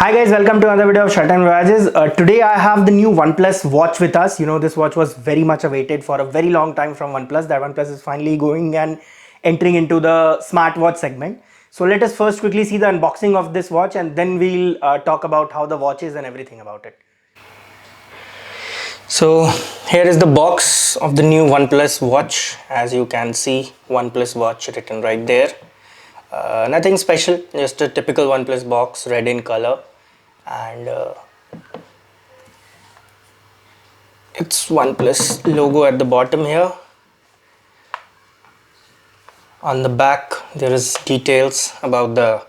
Hi guys, welcome to another video of Shut and Voyages. Today I have the new OnePlus watch with us. You know, this watch was very much awaited for a very long time from OnePlus. That OnePlus is finally going and entering into the smartwatch segment. So let us first quickly see the unboxing of this watch and then we'll talk about how the watch is and everything about it. So here is the box of the new OnePlus watch. As you can see, OnePlus watch written right there. Nothing special, just a typical OnePlus box, red in color, and it's OnePlus logo at the bottom here. On the back there is details about the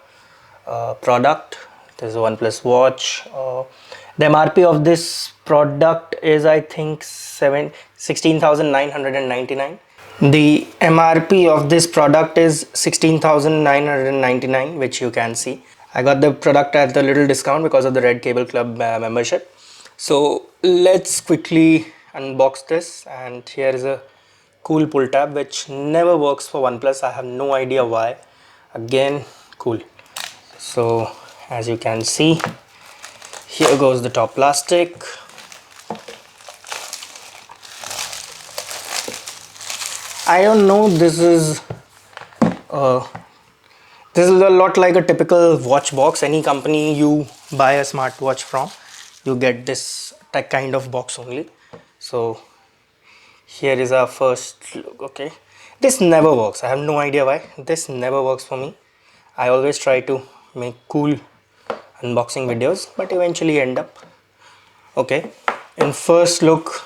product. There's a OnePlus watch. The MRP of this product is I think 16,999. The MRP of this product is 16,999, which you can see. I got the product at the little discount because of the Red Cable Club membership. So let's quickly unbox this, and here is a cool pull tab which never works for OnePlus. I have no idea why. Again, cool. So as you can see, here goes the top plastic. I don't know, this is a lot like a typical watch box. Any company you buy a smartwatch from, you get this kind of box only. So here is our first look. Okay, this never works. I have no idea why this never works for me. I always try to make cool unboxing videos but eventually end up okay. In first look,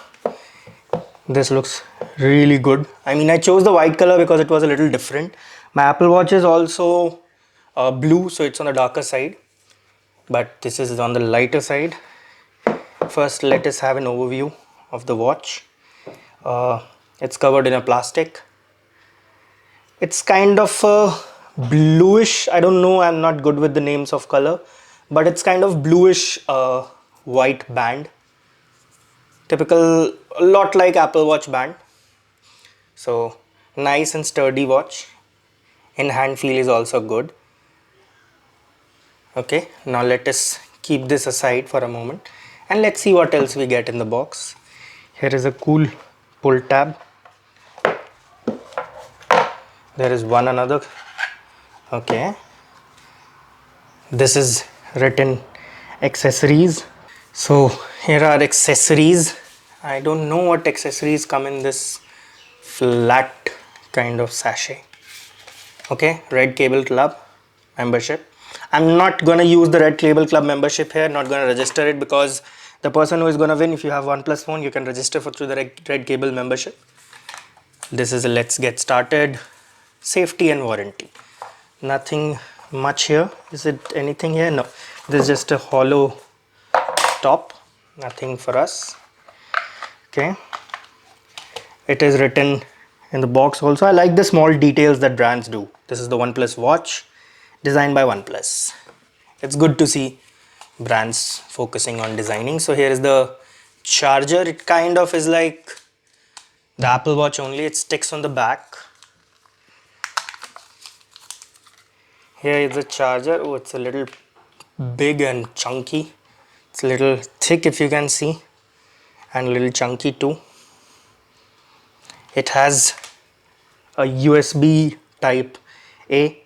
this looks really good. I mean, I chose the white color because it was a little different. My Apple Watch is also blue, so it's on the darker side, but this is on the lighter side. First, let us have an overview of the watch. It's covered in a plastic. It's kind of a bluish, I don't know, I'm not good with the names of color, but it's kind of bluish white band. Typical, a lot like Apple Watch band. So nice and sturdy watch. In hand feel is also good. Okay, now let us keep this aside for a moment and let's see what else we get in the box. Here is a cool pull tab. There is one another. Okay, this is written accessories. So here are accessories. I don't know what accessories come in this flat kind of sachet. Okay, Red Cable Club membership. I'm not gonna use the Red Cable Club membership here, not gonna register it, because the person who is gonna win, if you have OnePlus phone, you can register through the Red Cable membership. This is a let's get started, safety and warranty. Nothing much here. Is it anything here? No, this is just a hollow top, nothing for us. Okay, it is written in the box also. I like the small details that brands do. This is the OnePlus watch designed by OnePlus. It's good to see brands focusing on designing. So here is the charger. It kind of is like the Apple Watch only. It sticks on the back. Here is the charger. Oh, it's a little big and chunky. It's a little thick, if you can see, and a little chunky too. It has a USB type A,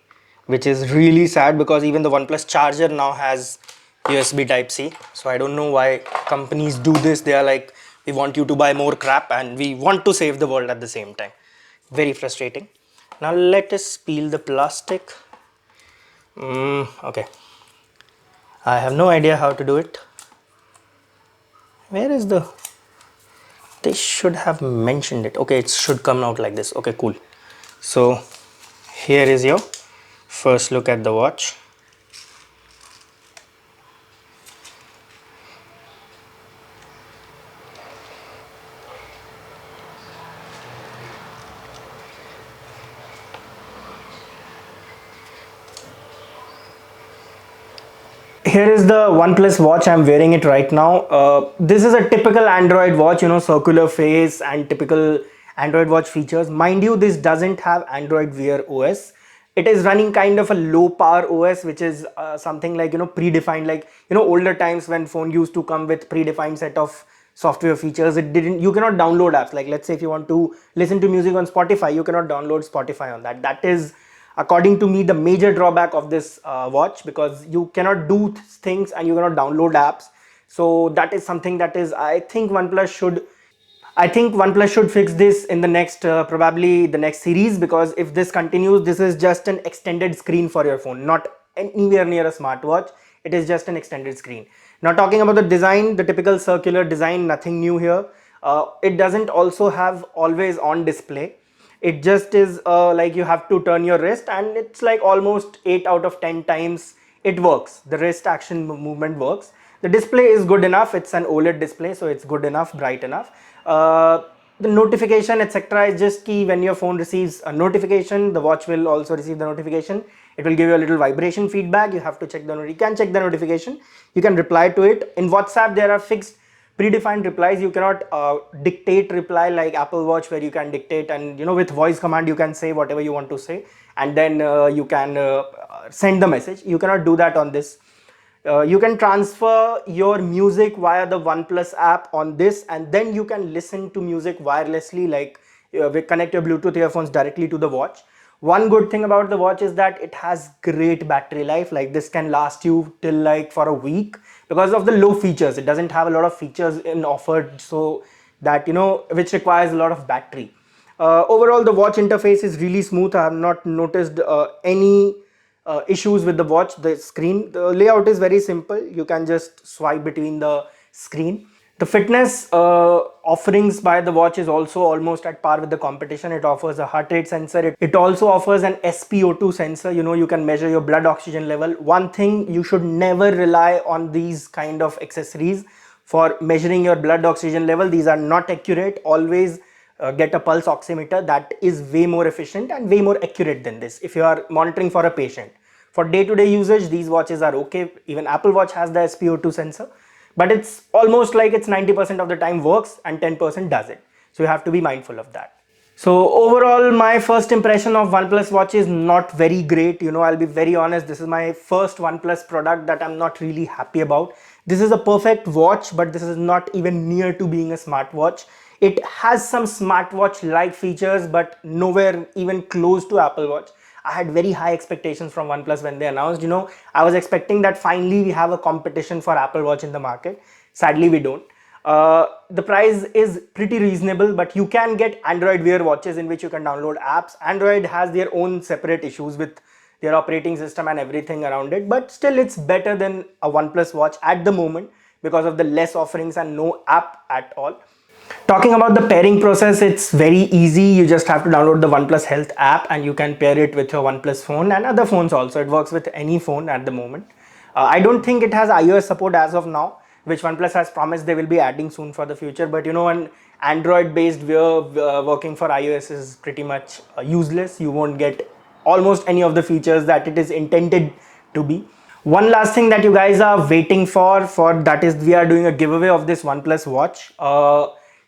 which is really sad because even the OnePlus charger now has USB type C. So I don't know why companies do this. They are like, we want you to buy more crap and we want to save the world at the same time. Very frustrating. Now let us peel the plastic. Okay, I have no idea how to do it. Where is the, they should have mentioned it. Okay, it should come out like this. Okay, cool. So here is your first look at the watch. Here is the OnePlus watch. I'm wearing it right now. This is a typical Android watch, you know, circular face and typical Android watch features. Mind you, this doesn't have Android Wear OS. it is running kind of a low power OS, which is something like, predefined, like, older times when phone used to come with predefined set of software features. It didn't, you cannot download apps. Like, let's say if you want to listen to music on Spotify, you cannot download Spotify on that. That is, according to me, the major drawback of this watch, because you cannot do things and you cannot download apps. So that is something that is, I think OnePlus should fix this in the next, probably the next series, because if this continues, this is just an extended screen for your phone, not anywhere near a smartwatch. It is just an extended screen. Now, talking about the design, the typical circular design, nothing new here. It doesn't also have always on display. It just is like you have to turn your wrist, and it's like almost 8 out of 10 times it works. The wrist action movement works. The display is good enough. It's an OLED display, so it's good enough, bright enough. The notification, etc., is just key. When your phone receives a notification, the watch will also receive the notification. It will give you a little vibration feedback. You have to check you can check the notification. You can reply to it. In WhatsApp, there are fixed predefined replies. You cannot dictate reply like Apple Watch, where you can dictate, and with voice command you can say whatever you want to say, and then you can send the message. You cannot do that on this. You can transfer your music via the OnePlus app on this, and then you can listen to music wirelessly, like we connect your Bluetooth earphones directly to the watch. One good thing about the watch is that it has great battery life. Like, this can last you till like for a week because of the low features. It doesn't have a lot of features in offered, so that which requires a lot of battery. Overall, the watch interface is really smooth. I have not noticed any issues with the watch. The screen, the layout is very simple. You can just swipe between the screen. The fitness offerings by the watch is also almost at par with the competition. It offers a heart rate sensor. It also offers an SpO2 sensor. You can measure your blood oxygen level. One thing, you should never rely on these kind of accessories for measuring your blood oxygen level. These are not accurate. Always get a pulse oximeter. That is way more efficient and way more accurate than this if you are monitoring for a patient. For day-to-day usage, these watches are okay. Even Apple Watch has the SpO2 sensor, but it's almost like it's 90% of the time works and 10% doesn't. So you have to be mindful of that. So overall, my first impression of OnePlus watch is not very great. I'll be very honest. This is my first OnePlus product that I'm not really happy about. This is a perfect watch, but this is not even near to being a smartwatch. It has some smartwatch-like features, but nowhere even close to Apple Watch. I had very high expectations from OnePlus when they announced. I was expecting that finally we have a competition for Apple Watch in the market. Sadly, we don't. The price is pretty reasonable, but you can get Android Wear watches in which you can download apps. Android has their own separate issues with their operating system and everything around it, but still it's better than a OnePlus watch at the moment because of the less offerings and no app at all. Talking about the pairing process, it's very easy. You just have to download the OnePlus Health app and you can pair it with your OnePlus phone and other phones also. It works with any phone at the moment. I don't think it has iOS support as of now, which OnePlus has promised they will be adding soon for the future. But an Android based Wear working for iOS is pretty much useless. You won't get almost any of the features that it is intended to be. One last thing that you guys are waiting for that is, we are doing a giveaway of this OnePlus watch.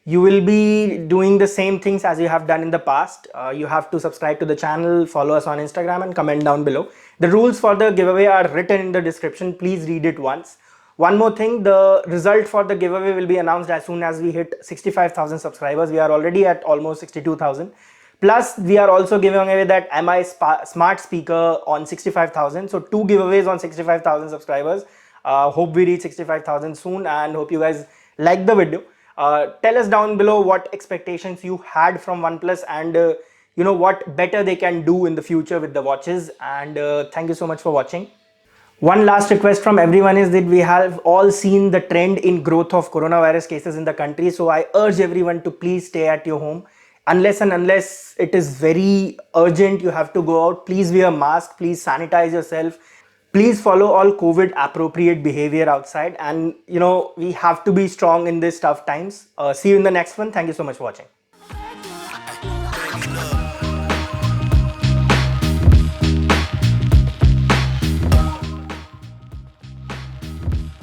You will be doing the same things as you have done in the past. You have to subscribe to the channel, follow us on Instagram, and comment down below. The rules for the giveaway are written in the description. Please read it once. One more thing, the result for the giveaway will be announced as soon as we hit 65,000 subscribers. We are already at almost 62,000. Plus, we are also giving away that MI smart speaker on 65,000. So 2 giveaways on 65,000 subscribers. Hope we reach 65,000 soon, and hope you guys like the video. Tell us down below what expectations you had from OnePlus, and what better they can do in the future with the watches. And thank you so much for watching. One last request from everyone is that we have all seen the trend in growth of coronavirus cases in the country. So I urge everyone to please stay at your home. Unless it is very urgent, you have to go out. Please wear a mask. Please sanitize yourself. Please follow all COVID appropriate behavior outside. And we have to be strong in these tough times. See you in the next one. Thank you so much for watching.